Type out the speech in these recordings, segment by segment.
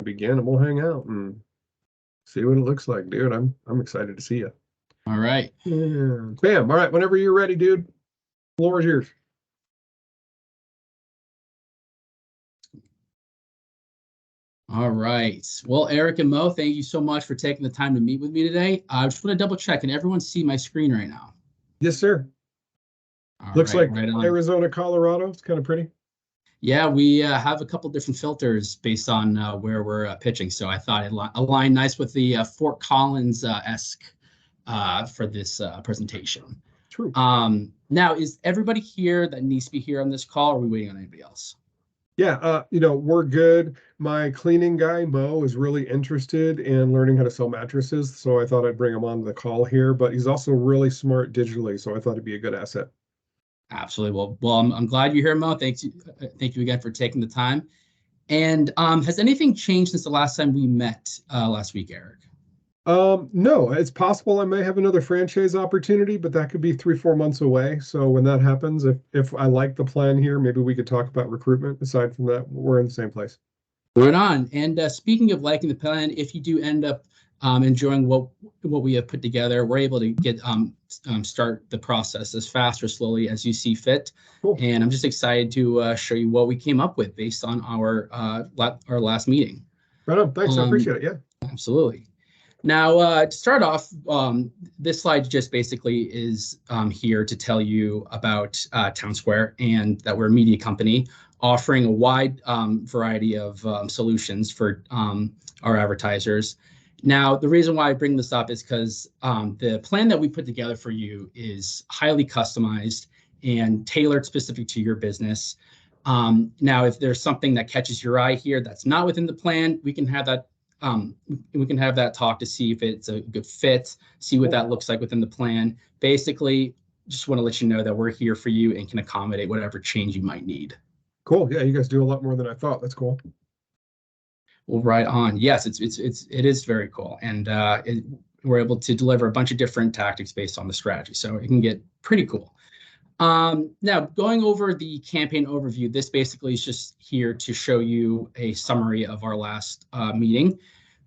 begin and we'll hang out and see what it looks like, dude. I'm excited to see you. All right. Yeah. Bam. All right. Whenever you're ready, dude. Floor is yours. All right. Well, Eric and Mo, thank you so much for taking the time to meet with me today. I just want to double check. Can everyone see my screen right now? Yes, sir. All Looks right, like right on. Arizona, Colorado. It's kind of pretty. Yeah, we have a couple different filters based on where we're pitching. So I thought it aligned nice with the Fort Collins-esque for this presentation. True. Now, is everybody here that needs to be here on this call, or are we waiting on anybody else? Yeah, we're good. My cleaning guy, Mo, is really interested in learning how to sell mattresses, so I thought I'd bring him on the call here, but he's also really smart digitally, so I thought it'd be a good asset. Absolutely. Well, I'm glad you're here, Mo. Thank you again for taking the time. And has anything changed since the last time we met last week, Eric? No, it's possible I may have another franchise opportunity, but that could be 3, 4 months away. So when that happens, if I like the plan here, maybe we could talk about recruitment. Aside from that, we're in the same place. Right on. And speaking of liking the plan, if you do end up enjoying what we have put together, we're able to get start the process as fast or slowly as you see fit. Cool. And I'm just excited to show you what we came up with based on our last meeting. Right on. Thanks. I appreciate it. Yeah. Absolutely. Now, to start off, this slide just basically is here to tell you about Town Square and that we're a media company offering a wide variety of solutions for our advertisers. Now, the reason why I bring this up is because the plan that we put together for you is highly customized and tailored specific to your business. Now, if there's something that catches your eye here that's not within the plan, we can have that talk to see if it's a good fit, see what that looks like within the plan. Basically, just want to let you know that we're here for you and can accommodate whatever change you might need. Cool. Yeah, you guys do a lot more than I thought. That's cool. Well, right on. Yes, it is very cool, and we're able to deliver a bunch of different tactics based on the strategy, so it can get pretty cool. Now, going over the campaign overview, this basically is just here to show you a summary of our last meeting.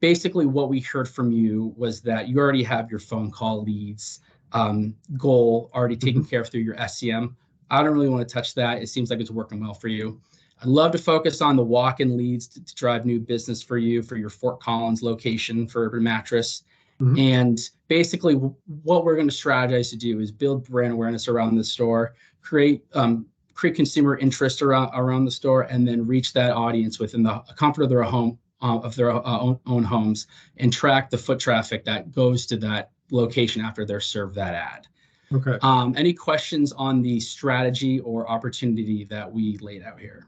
Basically, what we heard from you was that you already have your phone call leads goal already taken care of through your SCM. I don't really want to touch that. It seems like it's working well for you. I'd love to focus on the walk-in leads to drive new business for you for your Fort Collins location for a mattress. And basically, what we're going to strategize to do is build brand awareness around the store, create consumer interest around the store, and then reach that audience within the comfort of their home, own homes, and track the foot traffic that goes to that location after they're served that ad. Okay. Any questions on the strategy or opportunity that we laid out here?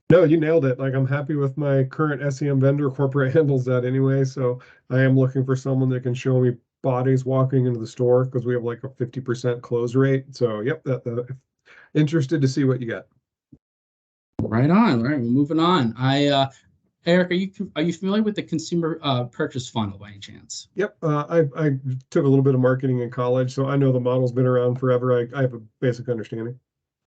No, you nailed it. Like, I'm happy with my current SEM vendor. Corporate handles that anyway. So I am looking for someone that can show me bodies walking into the store because we have like a 50% close rate. So, yep, interested to see what you got. Right on. All right, we're moving on. Eric, are you familiar with the consumer purchase funnel by any chance? Yep. I took a little bit of marketing in college, so I know the model's been around forever. I have a basic understanding.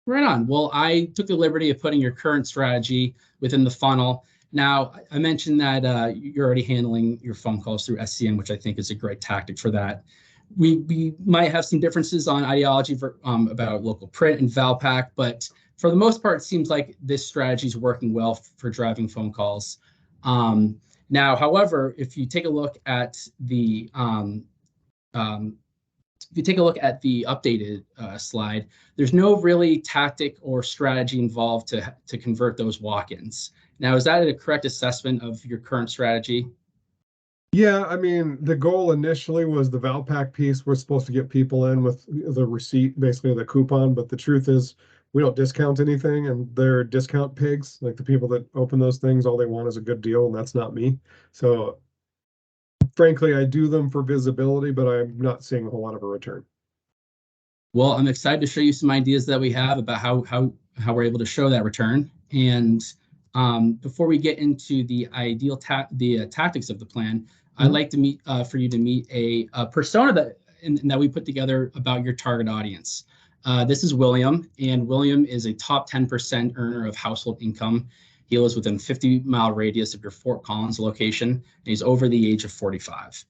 Right on. Well, I took the liberty of putting your current strategy within the funnel. Now, I mentioned that you're already handling your phone calls through SCM, which I think is a great tactic for that. We might have some differences on ideology about local print and Valpak, but for the most part, it seems like this strategy is working well for driving phone calls. Now, however, if you take a look at the updated slide, there's no really tactic or strategy involved to convert those walk-ins. Now, is that a correct assessment of your current strategy? Yeah, I mean, the goal initially was the Valpak piece was supposed to get people in with the receipt, basically the coupon, but the truth is we don't discount anything, and they're discount pigs. Like, the people that open those things, all they want is a good deal, and that's not me. So frankly, I do them for visibility, but I'm not seeing a whole lot of a return. Well, I'm excited to show you some ideas that we have about how we're able to show that return. And before we get into the tactics of the plan, I'd like to for you to meet a persona that we put together about your target audience. This is William, and William is a top 10% earner of household income. He lives within 50-mile radius of your Fort Collins location, and he's over the age of 45.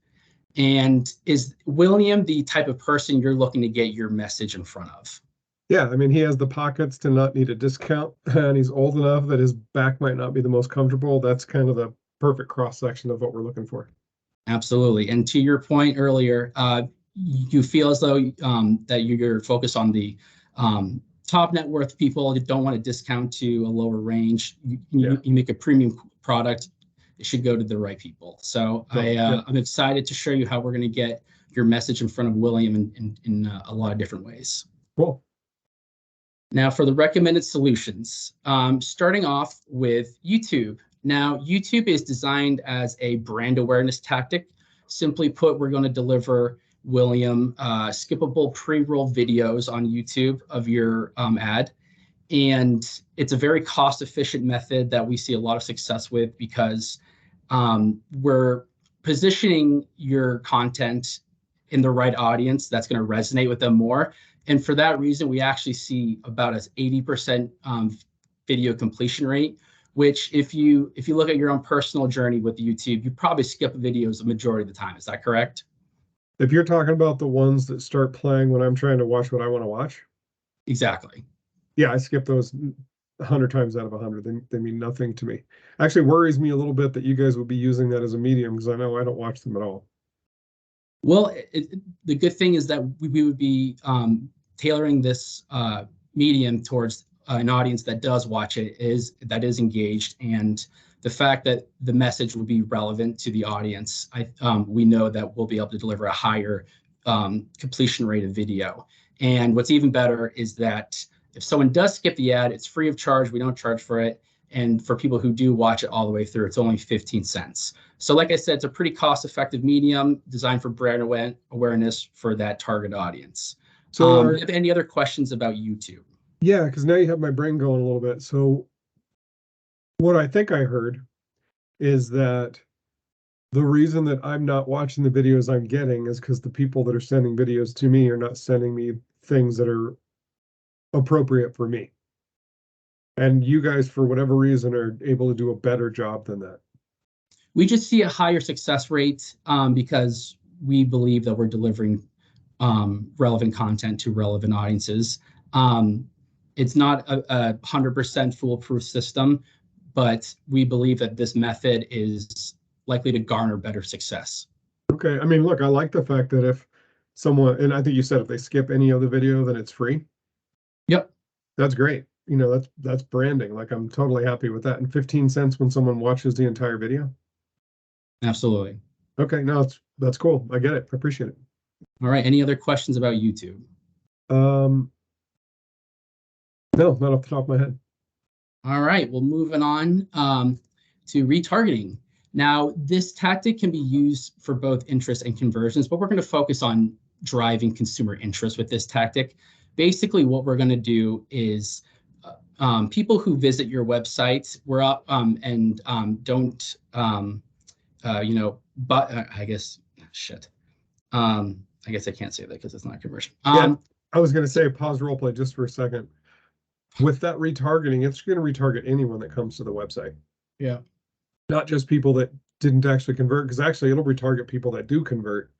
And is William the type of person you're looking to get your message in front of? Yeah, I mean, he has the pockets to not need a discount, and he's old enough that his back might not be the most comfortable. That's kind of the perfect cross section of what we're looking for. Absolutely. And to your point earlier, you feel as though that you're focused on the top net worth people that don't want to discount to a lower range. You make a premium product, it should go to the right people. So I'm excited to show you how we're going to get your message in front of William in a lot of different ways. Cool. Now for the recommended solutions, starting off with YouTube. Now, YouTube is designed as a brand awareness tactic. Simply put, we're going to deliver William skippable pre-roll videos on YouTube of your ad. And it's a very cost-efficient method that we see a lot of success with because we're positioning your content in the right audience that's going to resonate with them more. And for that reason, we actually see about an 80% video completion rate, which if you look at your own personal journey with YouTube, you probably skip videos a majority of the time. Is that correct? If you're talking about the ones that start playing when I'm trying to watch what I want to watch. Exactly. Yeah, I skip those 100 times out of 100. They mean nothing to me. Actually worries me a little bit that you guys would be using that as a medium because I know I don't watch them at all. Well, the good thing is that we would be tailoring this medium towards an audience that does watch it, that is engaged, and the fact that the message will be relevant to the audience. We know that we'll be able to deliver a higher completion rate of video. And what's even better is that if someone does skip the ad, it's free of charge. We don't charge for it. And for people who do watch it all the way through, it's only 15 cents. So like I said, it's a pretty cost-effective medium designed for brand awareness for that target audience. So do you have any other questions about YouTube? Yeah, because now you have my brain going a little bit. So what I think I heard is that the reason that I'm not watching the videos I'm getting is because the people that are sending videos to me are not sending me things that are appropriate for me. And you guys, for whatever reason, are able to do a better job than that. We just see a higher success rate because we believe that we're delivering relevant content to relevant audiences. It's not a 100% foolproof system, but we believe that this method is likely to garner better success. Okay. I mean, look, I like the fact that if someone, and I think you said if they skip any of the video, then it's free. Yep. That's great. You know, that's branding. Like I'm totally happy with that. And 15 cents when someone watches the entire video. Absolutely. Okay, no, that's cool. I get it. I appreciate it. All right. Any other questions about YouTube? No, not off the top of my head. All right. Well, moving on to retargeting. Now, this tactic can be used for both interest and conversions, but we're going to focus on driving consumer interest with this tactic. Basically, what we're going to do is people who visit your website, we're up and don't, but I guess, shit. I guess I can't say that because it's not a conversion. Yeah, I was going to say pause roleplay just for a second. With that retargeting, it's going to retarget anyone that comes to the website. Yeah. Not just people that didn't actually convert, because actually it'll retarget people that do convert.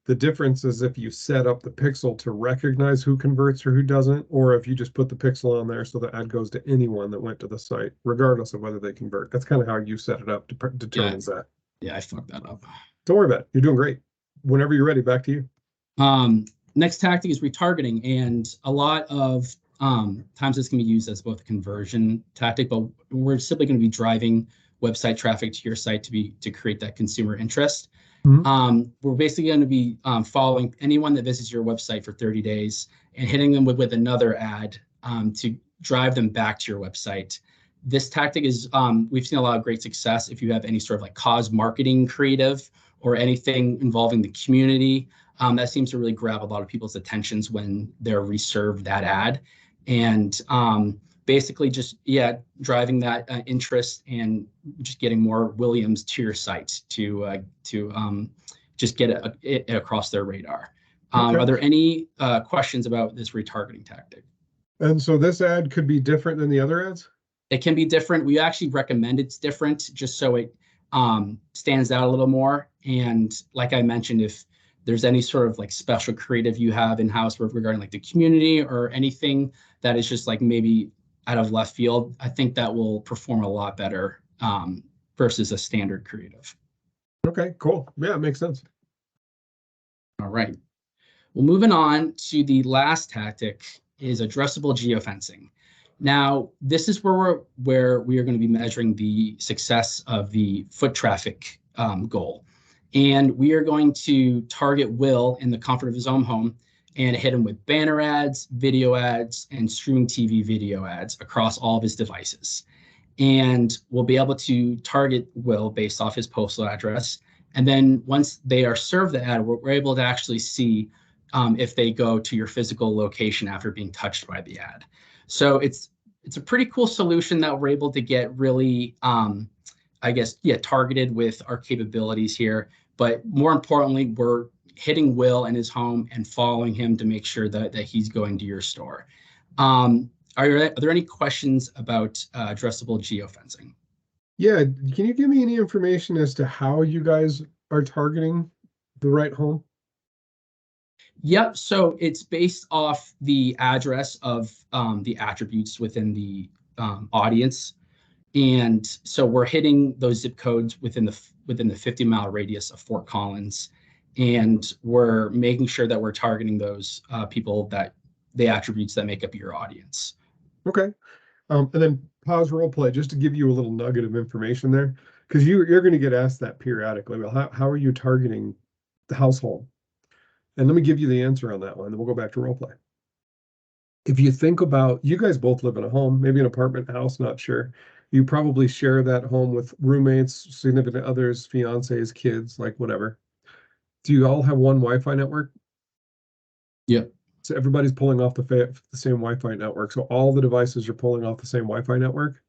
The difference is if you set up the pixel to recognize who converts or who doesn't, or if you just put the pixel on there so the ad goes to anyone that went to the site, regardless of whether they convert. That's kind of how you set it up to determines that. Yeah, I fucked that up. Don't worry about it. You're doing great. Whenever you're ready, back to you. Next tactic is retargeting, and a lot of times this can be used as both a conversion tactic, but we're simply going to be driving website traffic to your site to create that consumer interest. Mm-hmm. We're basically going to be following anyone that visits your website for 30 days and hitting them with another ad to drive them back to your website. This tactic is, we've seen a lot of great success if you have any sort of like cause marketing creative or anything involving the community. That seems to really grab a lot of people's attentions when they're reserved that ad. And basically just, driving that interest and just getting more Williams to your site to just get it across their radar. Okay. Are there any questions about this retargeting tactic? And so this ad could be different than the other ads? It can be different. We actually recommend it's different just so it stands out a little more. And like I mentioned, if there's any sort of like special creative you have in-house regarding like the community or anything that is just like maybe out of left field, I think that will perform a lot better versus a standard creative. Okay, cool. Yeah, it makes sense. All right. Well, moving on to the last tactic is addressable geofencing. Now, this is where we are going to be measuring the success of the foot traffic goal. And we are going to target Will in the comfort of his own home and hit him with banner ads, video ads, and streaming TV video ads across all of his devices. And we'll be able to target Will based off his postal address. And then once they are served the ad, we're able to actually see if they go to your physical location after being touched by the ad. So it's a pretty cool solution that we're able to get really, I guess, targeted with our capabilities here. But more importantly, we're hitting Will in his home and following him to make sure that he's going to your store. Are there any questions about addressable geofencing? Yeah, can you give me any information as to how you guys are targeting the right home? Yep. So it's based off the address of the attributes within the audience. And so we're hitting those zip codes within the 50-mile radius of Fort Collins. And we're making sure that we're targeting those people that the attributes that make up your audience. Okay. And then pause role play just to give you a little nugget of information there, because you're going to get asked that periodically. Well, how are you targeting the household? And let me give you the answer on that one. Then we'll go back to role play. If you think about, you guys both live in a home, maybe an apartment house, not sure. You probably share that home with roommates, significant others, fiancés, kids, like whatever. Do you all have one Wi-Fi network? Yep. So everybody's pulling off the same Wi-Fi network. So all the devices are pulling off the same Wi-Fi network.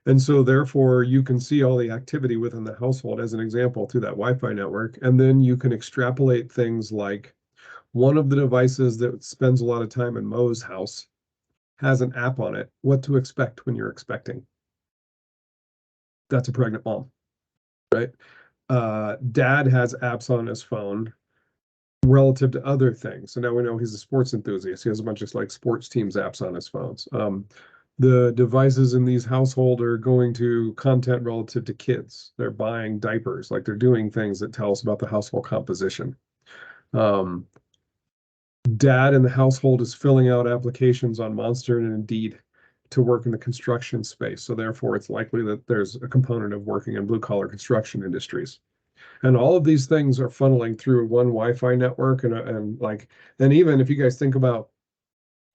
And so therefore you can see all the activity within the household as an example through that Wi-Fi network. And then you can extrapolate things like one of the devices that spends a lot of time in Mo's house has an app on it, what to expect when you're expecting. That's a pregnant mom, right? Dad has apps on his phone relative to other things. So now we know he's a sports enthusiast. He has a bunch of like sports teams apps on his phones. The devices in these household are going to content relative to kids. They're buying diapers, like they're doing things that tell us about the household composition. Dad in the household is filling out applications on Monster and Indeed to work in the construction space. So therefore, it's likely that there's a component of working in blue collar construction industries. And all of these things are funneling through one Wi-Fi network. And even if you guys think about,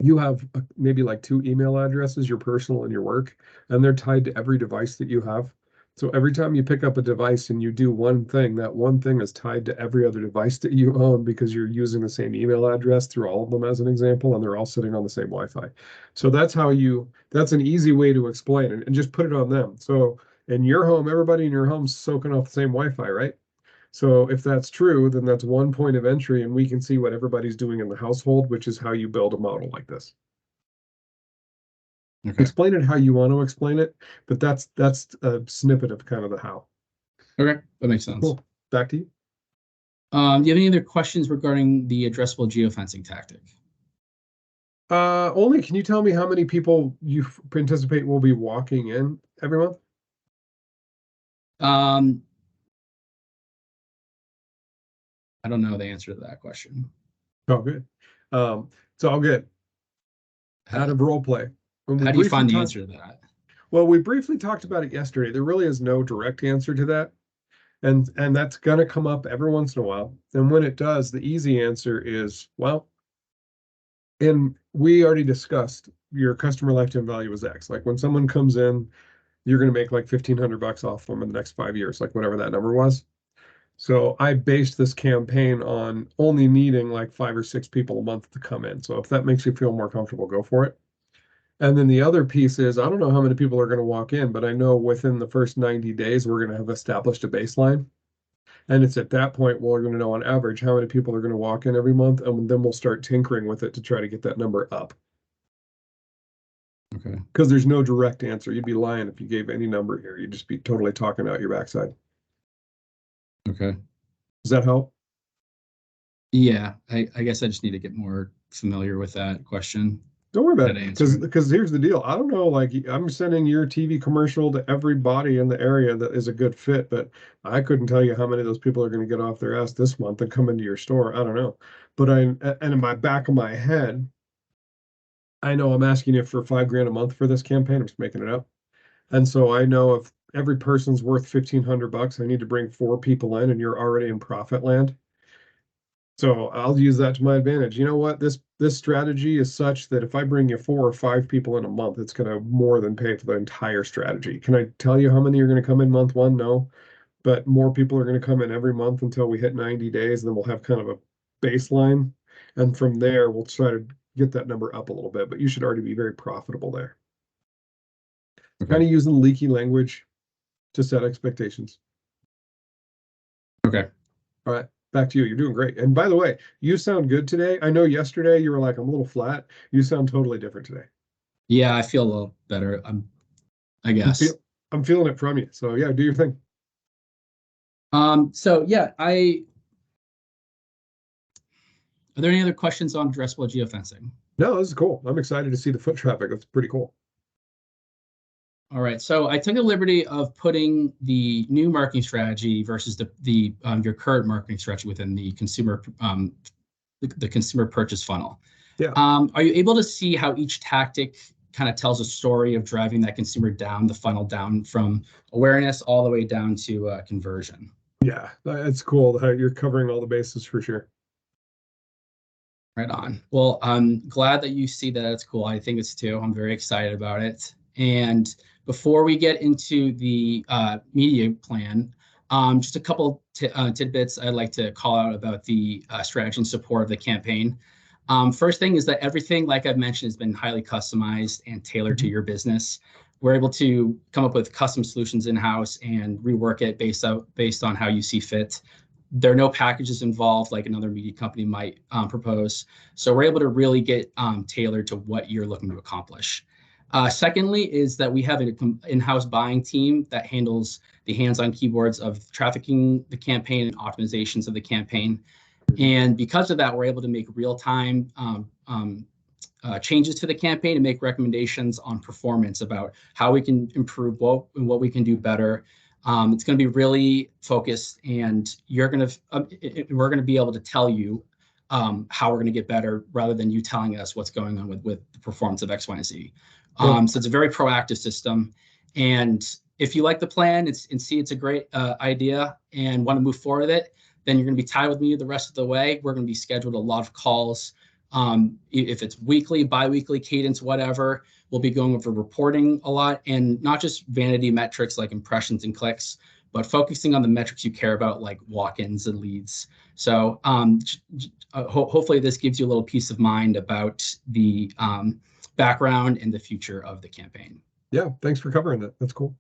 you have maybe like two email addresses, your personal and your work, and they're tied to every device that you have. So every time you pick up a device and you do one thing, that one thing is tied to every other device that you own because you're using the same email address through all of them as an example, and they're all sitting on the same Wi-Fi. So that's an easy way to explain it and just put it on them. So in your home, everybody in your home's soaking off the same Wi-Fi, right? So if that's true, then that's one point of entry, and we can see what everybody's doing in the household, which is how you build a model like this. Okay. Explain it how you want to explain it, but that's a snippet of kind of the how. Okay, that makes sense. Cool. Back to you. Do you have any other questions regarding the addressable geofencing tactic? Only can you tell me how many people you anticipate will be walking in every month? I don't know the answer to that question. Oh, good. So I'll get out of role play. How do you find the answer to that? Well, we briefly talked about it yesterday. There really is no direct answer to that. And that's going to come up every once in a while. And when it does, the easy answer is, well, and we already discussed your customer lifetime value is X. Like when someone comes in, you're going to make like $1,500 off them in the next 5 years, like whatever that number was. So I based this campaign on only needing like 5 or 6 people a month to come in. So if that makes you feel more comfortable, go for it. And then the other piece is, I don't know how many people are going to walk in, but I know within the first 90 days, we're going to have established a baseline. And it's at that point, we're going to know on average how many people are going to walk in every month. And then we'll start tinkering with it to try to get that number up. Okay. because there's no direct answer. You'd be lying if you gave any number here. You'd just be totally talking out your backside. Okay. Does that help? Yeah, I guess I just need to get more familiar with that question. Don't worry How about to it, answer it. because here's the deal. I don't know, like I'm sending your TV commercial to everybody in the area that is a good fit, but I couldn't tell you how many of those people are going to get off their ass this month and come into your store. I don't know. But and in my back of my head, I know I'm asking you for 5 grand a month for this campaign. I'm just making it up. And so I know if every person's worth 1,500 bucks, I need to bring 4 people in and you're already in profit land. So I'll use that to my advantage. You know what? This strategy is such that if I bring you 4 or 5 people in a month, it's going to more than pay for the entire strategy. Can I tell you how many are going to come in month one? No, but more people are going to come in every month until we hit 90 days, and then we'll have kind of a baseline. And from there, we'll try to get that number up a little bit, but you should already be very profitable there. Okay. Kind of using leaky language to set expectations. Okay. All right, back to you. You're doing great. And by the way, you sound good today. I know yesterday you were like, I'm a little flat. You sound totally different today. Yeah, I feel a little better. I I'm feel guess. I'm feeling it from you. So yeah, do your thing. So yeah, are there any other questions on addressable geofencing? No, this is cool. I'm excited to see the foot traffic. That's pretty cool. All right, so I took the liberty of putting the new marketing strategy versus the your current marketing strategy within the consumer the consumer purchase funnel. Yeah. Are you able to see how each tactic kind of tells a story of driving that consumer down the funnel, down from awareness all the way down to conversion? Yeah, it's cool how you're covering all the bases for sure. Right on. Well, I'm glad that you see that it's cool. I think it's too. I'm very excited about it. And before we get into the media plan, just a couple tidbits I'd like to call out about the strategy and support of the campaign. First thing is that everything, like I've mentioned, has been highly customized and tailored to Mhm. your business. We're able to come up with custom solutions in-house and rework it based on how you see fit. There are no packages involved like another media company might propose. So we're able to really get tailored to what you're looking to accomplish. Secondly, is that we have an in-house buying team that handles the hands-on keyboards of trafficking the campaign and optimizations of the campaign. And because of that, we're able to make real-time changes to the campaign and make recommendations on performance about how we can improve what we can do better. It's going to be really focused, and we're going to be able to tell you how we're going to get better rather than you telling us what's going on with the performance of X, Y, and Z. Yep. So it's a very proactive system. And if you like the plan and see it's a great idea and want to move forward with it, then you're going to be tied with me the rest of the way. We're going to be scheduled a lot of calls. If it's weekly, bi-weekly cadence, whatever, we'll be going over reporting a lot, and not just vanity metrics like impressions and clicks, but focusing on the metrics you care about, like walk-ins and leads. So hopefully this gives you a little peace of mind about the background and the future of the campaign. Yeah, thanks for covering that. That's cool.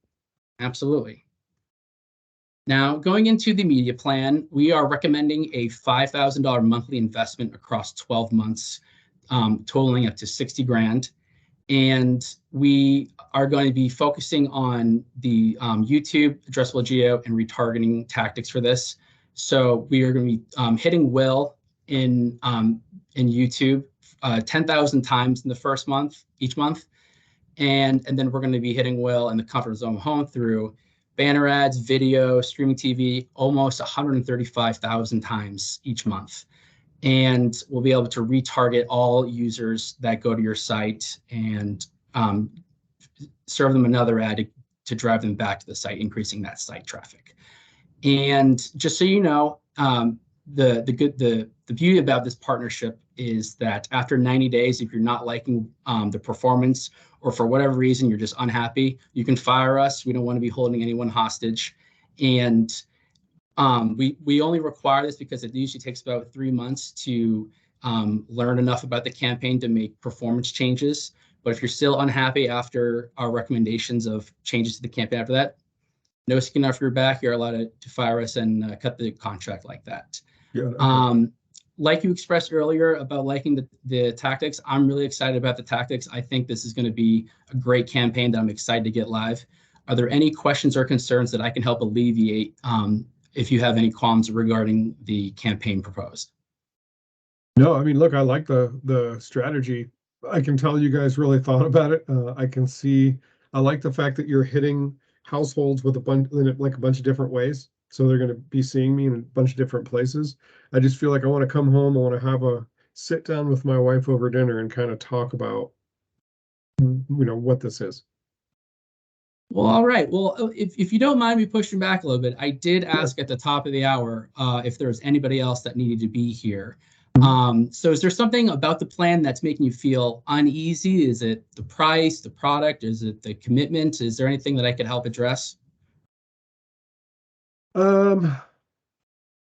Absolutely. Now, going into the media plan, we are recommending a $5,000 monthly investment across 12 months, totaling up to 60 grand. And we are going to be focusing on the YouTube, addressable geo, and retargeting tactics for this. So we are going to be hitting Will in YouTube 10,000 times in the first month, each month. And then we're going to be hitting Will in the comfort zone home through banner ads, video, streaming TV, almost 135,000 times each month. And we'll be able to retarget all users that go to your site and serve them another ad to drive them back to the site, increasing that site traffic. And just so you know, the beauty about this partnership is that after 90 days, if you're not liking the performance, or for whatever reason you're just unhappy, you can fire us. We don't want to be holding anyone hostage. And we only require this because it usually takes about 3 months to learn enough about the campaign to make performance changes. But if you're still unhappy after our recommendations of changes to the campaign after that, no skin off your back, you're allowed to fire us and cut the contract like that. Yeah. Okay. like you expressed earlier about liking the tactics, I'm really excited about the tactics. I think this is going to be a great campaign that I'm excited to get live. Are there any questions or concerns that I can help alleviate if you have any qualms regarding the campaign proposed? No, I mean, look, I like the strategy. I can tell you guys really thought about it. I can see. I like the fact that you're hitting households with a bunch, like a bunch of different ways. So they're going to be seeing me in a bunch of different places. I just feel like I want to come home. I want to have a sit down with my wife over dinner and kind of talk about, what this is. Well, all right. Well, if you don't mind me pushing back a little bit, I did Sure. ask at the top of the hour if there was anybody else that needed to be here. Mhm. So is there something about the plan that's making you feel uneasy? Is it the price, the product? Is it the commitment? Is there anything that I could help address? Um,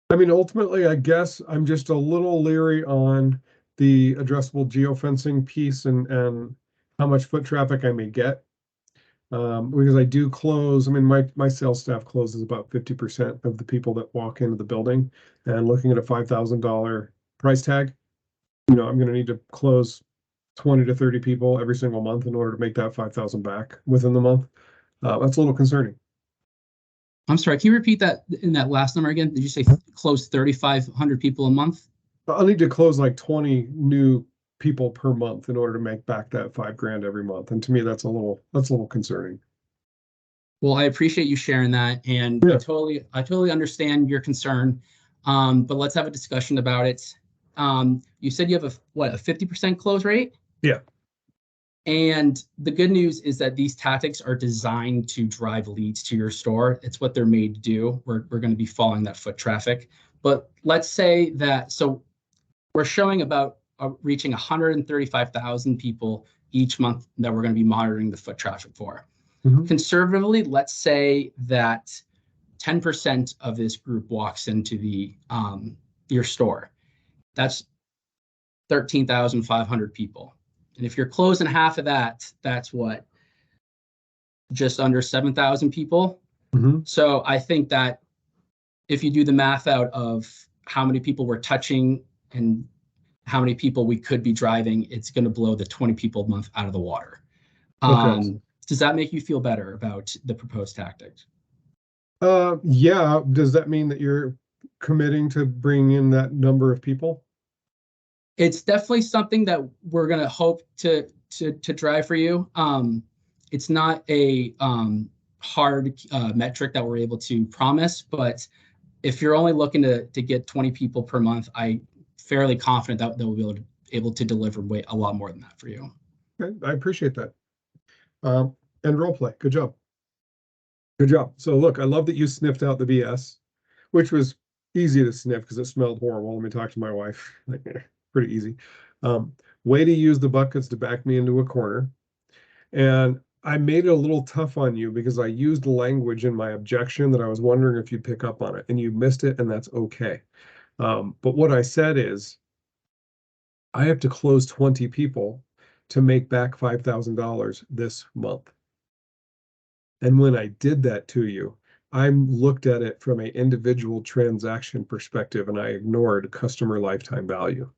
I mean, ultimately, I guess I'm just a little leery on the addressable geofencing piece and how much foot traffic I may get. Because I do close, I mean, my sales staff closes about 50% of the people that walk into the building. And looking at a $5,000 price tag, I'm going to need to close 20 to 30 people every single month in order to make that 5,000 back within the month. That's a little concerning. I'm sorry, can you repeat that in that last number again? Did you say close 3,500 people a month? I'll need to close like 20 new people per month in order to make back that 5 grand every month. And to me, that's a little concerning. Well, I appreciate you sharing that, and Yeah. I totally understand your concern. But let's have a discussion about it. You said you have a 50% close rate? Yeah. And the good news is that these tactics are designed to drive leads to your store. It's what they're made to do. We're going to be following that foot traffic. But let's say that, so we're showing about reaching 135,000 people each month that we're going to be monitoring the foot traffic for. Mhm. Conservatively, let's say that 10% of this group walks into your store. That's 13,500 people. And if you're closing half of that, that's what, just under 7,000 people. Mhm. So I think that if you do the math out of how many people we're touching and how many people we could be driving, it's going to blow the 20 people a month out of the water. Okay. Does that make you feel better about the proposed tactics? Yeah. Does that mean that you're committing to bringing in that number of people? It's definitely something that we're going to hope to drive for you. It's not a hard metric that we're able to promise, but if you're only looking to get 20 people per month, I'm fairly confident that we'll be able to deliver a lot more than that for you. Okay, I appreciate that. Um, and role play. Good job. Good job. So look, I love that you sniffed out the BS, which was easy to sniff because it smelled horrible. Let me talk to my wife. Like, pretty easy. Um, Way to use the buckets to back me into a corner. And I made it a little tough on you because I used language in my objection that I was wondering if you'd pick up on it, and you missed it, and that's okay. But what I said is, I have to close 20 people to make back $5,000 this month. And when I did that to you, I looked at it from an individual transaction perspective and I ignored customer lifetime value.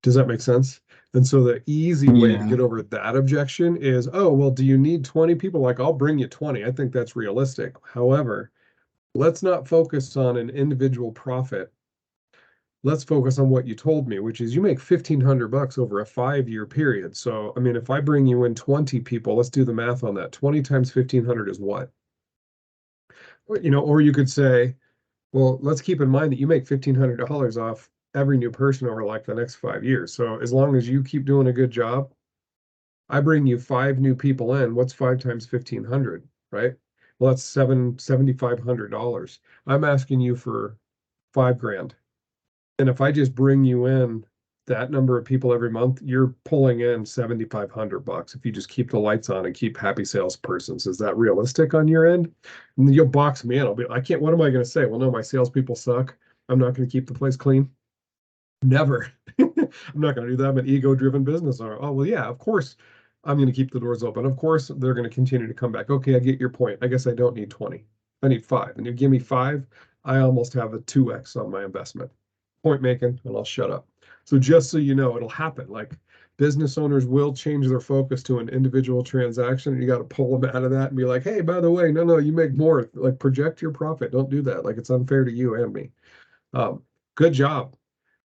Does that make sense? And so the easy way to Yeah. get over that objection is, oh, well, do you need 20 people? Like, I'll bring you 20. I think that's realistic. However, let's not focus on an individual profit. Let's focus on what you told me, which is you make 1,500 bucks over a 5-year period. So, I mean, if I bring you in 20 people, let's do the math on that. 20 times 1,500 is what? Or you could say, well, let's keep in mind that you make $1,500 off every new person over like the next 5 years. So as long as you keep doing a good job, I bring you 5 new people in. What's 5 times 1,500, right? Well, that's $7,500. I'm asking you for 5 grand. And if I just bring you in that number of people every month, you're pulling in 7,500 bucks if you just keep the lights on and keep happy salespersons. Is that realistic on your end? And you'll box me in. I can't, what am I going to say? Well, no, my salespeople suck. I'm not going to keep the place clean. Never. I'm not going to do that. I'm an ego-driven business owner. Oh, well, yeah, of course I'm going to keep the doors open. Of course they're going to continue to come back. Okay, I get your point. I guess I don't need 20. I need 5. And you give me 5, I almost have a 2x on my investment. point making and I'll shut up. So just so you know, it'll happen. Like business owners will change their focus to an individual transaction, and you got to pull them out of that and be like, hey, by the way, no, you make more. Like project your profit. Don't do that. Like it's unfair to you and me. Um, Good job.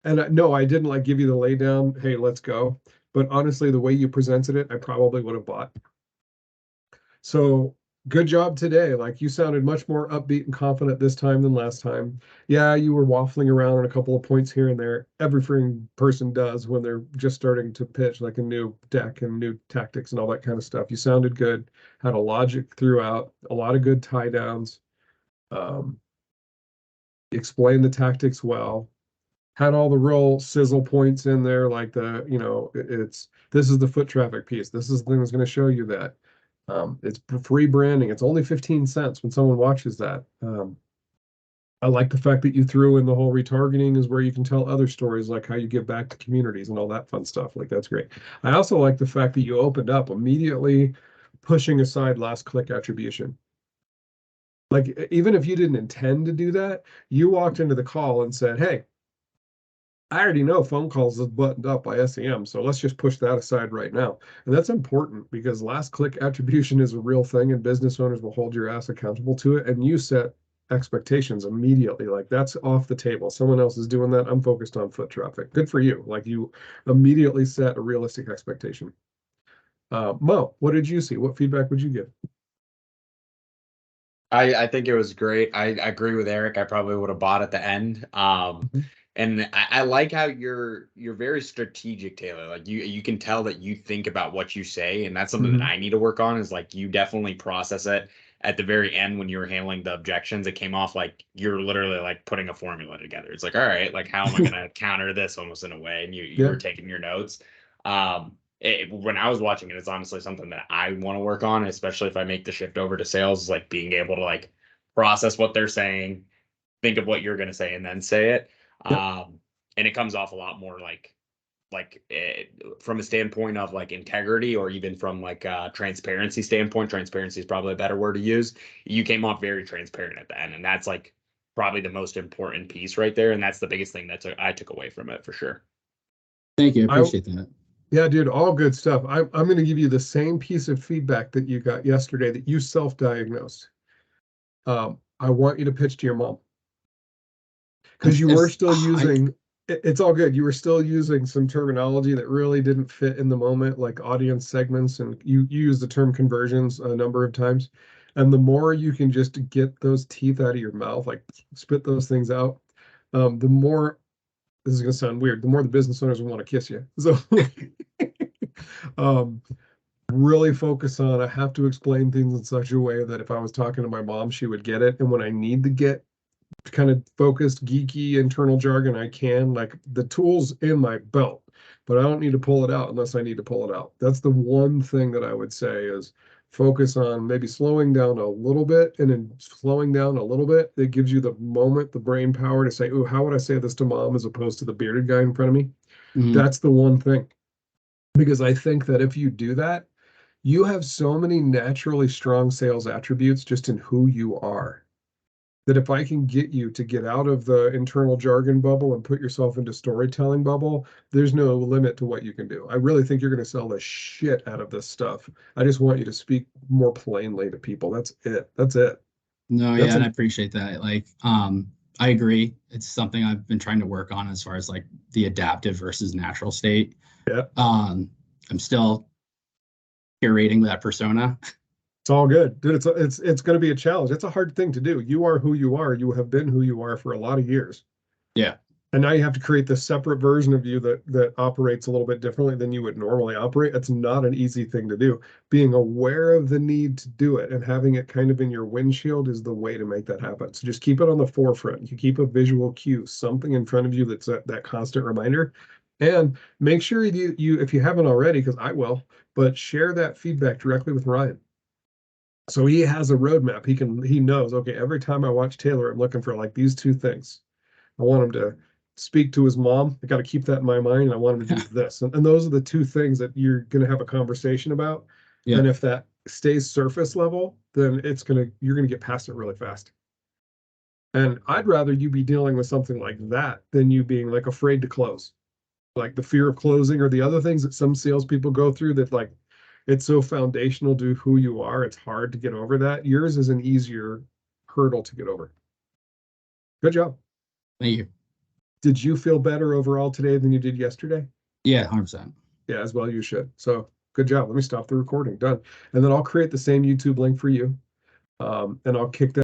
And no, I didn't like give you the lay down, hey, let's go. But honestly, the way you presented it, I probably would have bought. So good job today. Like you sounded much more upbeat and confident this time than last time. Yeah, you were waffling around on a couple of points here and there. Every freaking person does when they're just starting to pitch like a new deck and new tactics and all that kind of stuff. You sounded good, had a logic throughout, a lot of good tie downs, um, explained the tactics well, had all the real sizzle points in there, like it's this is the foot traffic piece. This is the thing that's going to show you that. It's free branding. It's only 15 cents when someone watches that. I like the fact that you threw in the whole retargeting is where you can tell other stories like how you give back to communities and all that fun stuff. Like that's great. I also like the fact that you opened up immediately pushing aside last click attribution. Like even if you didn't intend to do that, you walked into the call and said, hey, I already know phone calls is buttoned up by SEM, so let's just push that aside right now. And that's important because last click attribution is a real thing and business owners will hold your ass accountable to it. And you set expectations immediately. Like that's off the table. Someone else is doing that. I'm focused on foot traffic. Good for you. Like you immediately set a realistic expectation. Mo, what did you see? What feedback would you give? I think it was great. I agree with Eric. I probably would have bought at the end. Mhm. And I like how you're very strategic, Taylor. Like you can tell that you think about what you say, and that's something that Mhm. I need to work on. Is like you definitely process it at the very end when you were handling the objections. It came off like you're literally like putting a formula together. It's like, all right, like how am I gonna counter this almost in a way? And you Yeah. were taking your notes. When I was watching it, it's honestly something that I want to work on, especially if I make the shift over to sales, like being able to like process what they're saying, think of what you're going to say, and then say it. Yeah. And it comes off a lot more from a standpoint of like integrity, or even from like a transparency standpoint. Transparency is probably a better word to use. You came off very transparent at the end, and that's like probably the most important piece right there, and that's the biggest thing that I took away from it for sure. Thank you. I I appreciate that. Yeah, dude, all good stuff. I'm going to give you the same piece of feedback that you got yesterday that you self-diagnosed. I want you to pitch to your mom because you were still I, using it's all good. You were still using some terminology that really didn't fit in the moment, like audience segments, and you use the term conversions a number of times. And the more you can just get those teeth out of your mouth, like spit those things out, the more this is going to sound weird, the more the business owners will want to kiss you. So um, really focus on I have to explain things in such a way that if I was talking to my mom, she would get it. And when I need to get kind of focused, geeky internal jargon, I can. Like the tools in my belt, but I don't need to pull it out unless I need to pull it out. That's the one thing that I would say is focus on maybe slowing down a little bit, and in slowing down a little bit, it gives you the moment, the brain power to say, oh, how would I say this to mom as opposed to the bearded guy in front of me? mhm. That's the one thing. Because I think that if you do that, you have so many naturally strong sales attributes just in who you are that if I can get you to get out of the internal jargon bubble and put yourself into storytelling bubble, there's no limit to what you can do. I really think you're going to sell the shit out of this stuff. I just want you to speak more plainly to people. That's it. That's it. No, That's yeah, and it. I appreciate that. I agree. It's something I've been trying to work on as far as like the adaptive versus natural state. Yeah. Um, I'm still curating that persona. It's all good. Dude, it's going to be a challenge. It's a hard thing to do. You are who you are. You have been who you are for a lot of years. Yeah. And now you have to create this separate version of you that operates a little bit differently than you would normally operate. It's not an easy thing to do. Being aware of the need to do it and having it kind of in your windshield is the way to make that happen. So just keep it on the forefront. You keep a visual cue, something in front of you that's that constant reminder. And make sure you if you haven't already, because I will, but share that feedback directly with Ryan. So he has a roadmap. He knows, okay, every time I watch Taylor, I'm looking for like these two things. I want him to speak to his mom. I got to keep that in my mind. And I want him to do this. And those are the two things that you're going to have a conversation about. And Yeah. if that stays surface level, then you're going to get past it really fast. And I'd rather you be dealing with something like that than you being like afraid to close. Like the fear of closing or the other things that some salespeople go through that like it's so foundational to who you are, it's hard to get over that. Yours is an easier hurdle to get over. Good job. Thank you. Did you feel better overall today than you did yesterday? Yeah, 100%. Yeah, as well you should. So good job. Let me stop the recording. Done. And then I'll create the same YouTube link for you. And I'll kick that.